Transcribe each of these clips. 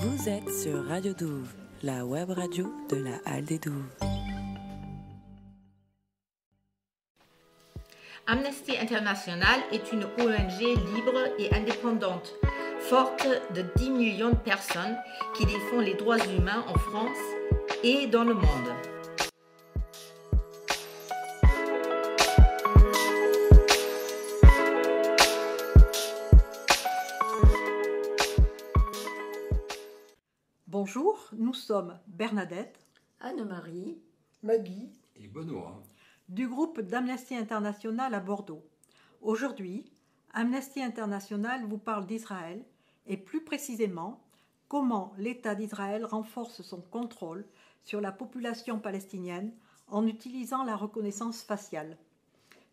Vous êtes sur Radio Douve, la web radio de la Halle des Douves. Amnesty International est une ONG libre et indépendante, forte de 10 millions de personnes qui défend les droits humains en France et dans le monde. Bonjour, nous sommes Bernadette, Anne-Marie, Maggie et Benoît du groupe d'Amnesty International à Bordeaux. Aujourd'hui, Amnesty International vous parle d'Israël et plus précisément comment l'État d'Israël renforce son contrôle sur la population palestinienne en utilisant la reconnaissance faciale.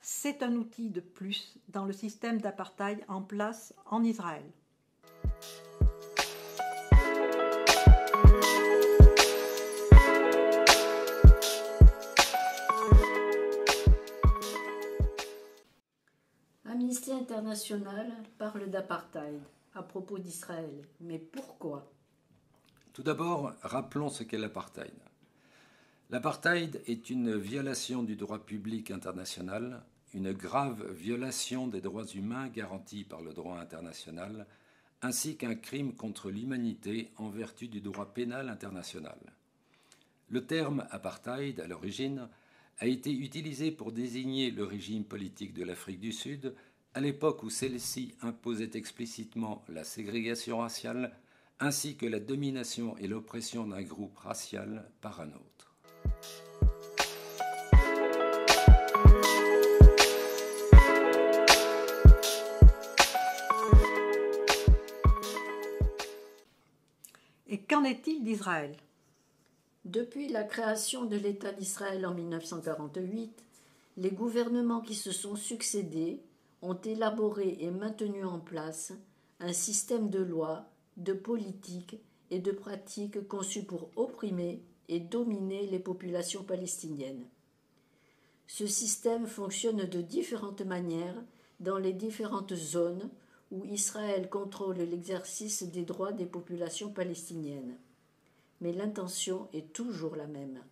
C'est un outil de plus dans le système d'apartheid en place en Israël. Amnesty International parle d'apartheid à propos d'Israël. Mais pourquoi ? Tout d'abord, rappelons ce qu'est l'apartheid. L'apartheid est une violation du droit public international, une grave violation des droits humains garantis par le droit international, ainsi qu'un crime contre l'humanité en vertu du droit pénal international. Le terme apartheid, à l'origine, a été utilisé pour désigner le régime politique de l'Afrique du Sud à l'époque où celle-ci imposait explicitement la ségrégation raciale ainsi que la domination et l'oppression d'un groupe racial par un autre. Et qu'en est-il d'Israël ? Depuis la création de l'État d'Israël en 1948, les gouvernements qui se sont succédés ont élaboré et maintenu en place un système de lois, de politiques et de pratiques conçus pour opprimer et dominer les populations palestiniennes. Ce système fonctionne de différentes manières dans les différentes zones où Israël contrôle l'exercice des droits des populations palestiniennes. Mais l'intention est toujours la même,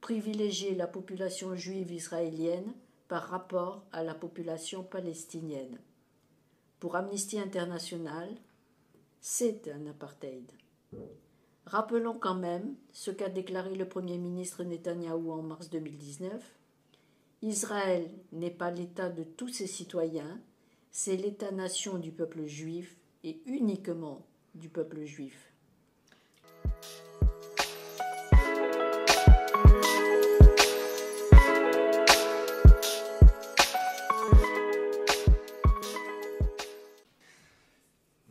privilégier la population juive israélienne par rapport à la population palestinienne. Pour Amnesty International, c'est un apartheid. Rappelons quand même ce qu'a déclaré le Premier ministre Netanyahou en mars 2019. Israël n'est pas l'État de tous ses citoyens, c'est l'État-nation du peuple juif et uniquement du peuple juif.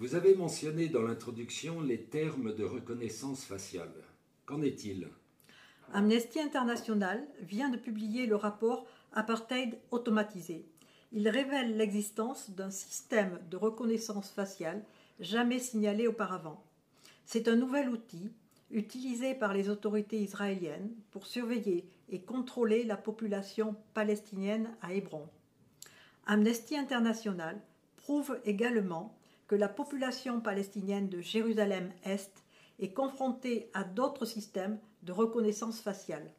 Vous avez mentionné dans l'introduction les termes de reconnaissance faciale. Qu'en est-il ? Amnesty International vient de publier le rapport Apartheid automatisé. Il révèle l'existence d'un système de reconnaissance faciale jamais signalé auparavant. C'est un nouvel outil utilisé par les autorités israéliennes pour surveiller et contrôler la population palestinienne à Hébron. Amnesty International prouve également que la population palestinienne de Jérusalem-Est est confrontée à d'autres systèmes de reconnaissance faciale.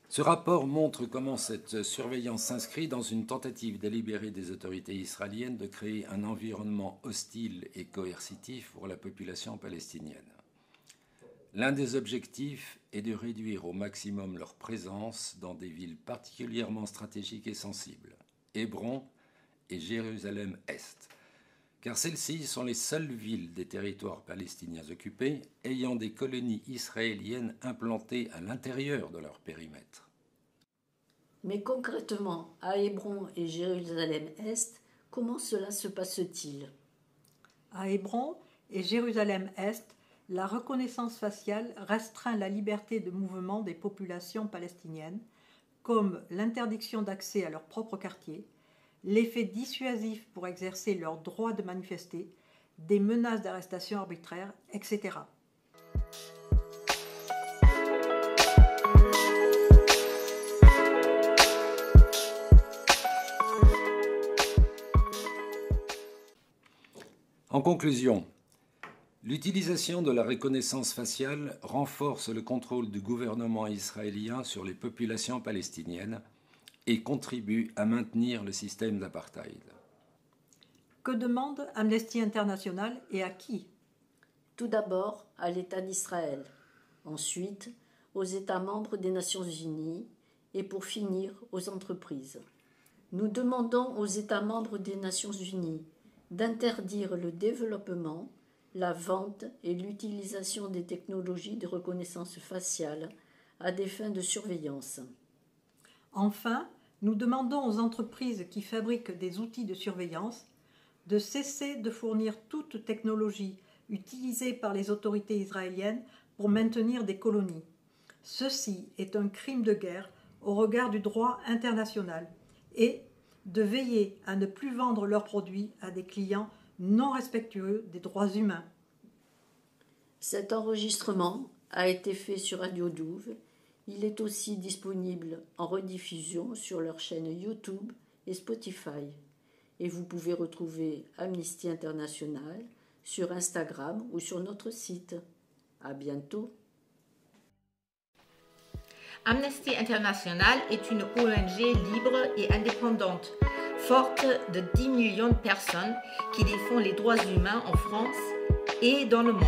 Ce rapport montre comment cette surveillance s'inscrit dans une tentative délibérée des autorités israéliennes de créer un environnement hostile et coercitif pour la population palestinienne. L'un des objectifs est de réduire au maximum leur présence dans des villes particulièrement stratégiques et sensibles, Hébron et Jérusalem-Est, car celles-ci sont les seules villes des territoires palestiniens occupés ayant des colonies israéliennes implantées à l'intérieur de leur périmètre. Mais concrètement, à Hébron et Jérusalem-Est, comment cela se passe-t-il ? À Hébron et Jérusalem-Est, la reconnaissance faciale restreint la liberté de mouvement des populations palestiniennes, comme l'interdiction d'accès à leur propre quartier, l'effet dissuasif pour exercer leur droit de manifester, des menaces d'arrestation arbitraire, etc. En conclusion, L'utilisation de la reconnaissance faciale renforce le contrôle du gouvernement israélien sur les populations palestiniennes et contribue à maintenir le système d'apartheid. Que demande Amnesty International et à qui? Tout d'abord à l'État d'Israël, ensuite aux États membres des Nations Unies et pour finir aux entreprises. Nous demandons aux États membres des Nations Unies d'interdire le développement, la vente et l'utilisation des technologies de reconnaissance faciale à des fins de surveillance. Enfin, nous demandons aux entreprises qui fabriquent des outils de surveillance de cesser de fournir toute technologie utilisée par les autorités israéliennes pour maintenir des colonies. Ceci est un crime de guerre au regard du droit international et de veiller à ne plus vendre leurs produits à des clients non respectueux des droits humains. Cet enregistrement a été fait sur Radio Douve. Il est aussi disponible en rediffusion sur leur chaîne YouTube et Spotify. Et vous pouvez retrouver Amnesty International sur Instagram ou sur notre site. À bientôt. Amnesty International est une ONG libre et indépendante, forte de 10 millions de personnes qui défend les droits humains en France et dans le monde.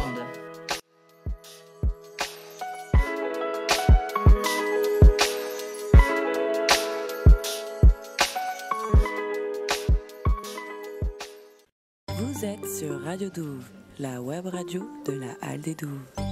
Vous êtes sur Radio Douve, la web radio de la Halle des Douves.